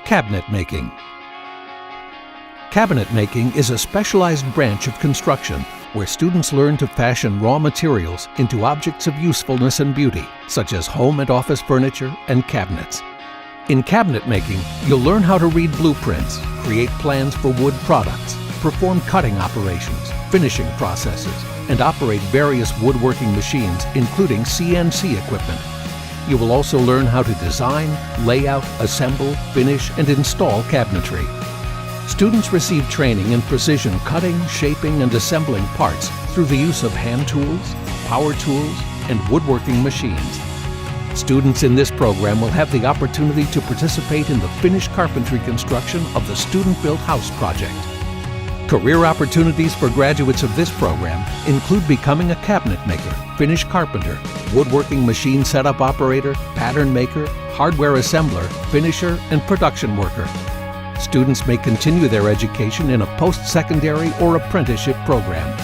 Cabinet making. Cabinet making is a specialized branch of construction where students learn to fashion raw materials into objects of usefulness and beauty, such as home and office furniture and cabinets. In cabinet making, you'll learn how to read blueprints, create plans for wood products, perform cutting operations, finishing processes, and operate various woodworking machines, including CNC equipment. You will also learn how to design, lay out, assemble, finish, and install cabinetry. Students receive training in precision cutting, shaping, and assembling parts through the use of hand tools, power tools, and woodworking machines. Students in this program will have the opportunity to participate in the finished carpentry construction of the Student-Built House project. Career opportunities for graduates of this program include becoming a cabinet maker, finish carpenter, woodworking machine setup operator, pattern maker, hardware assembler, finisher, and production worker. Students may continue their education in a post-secondary or apprenticeship program.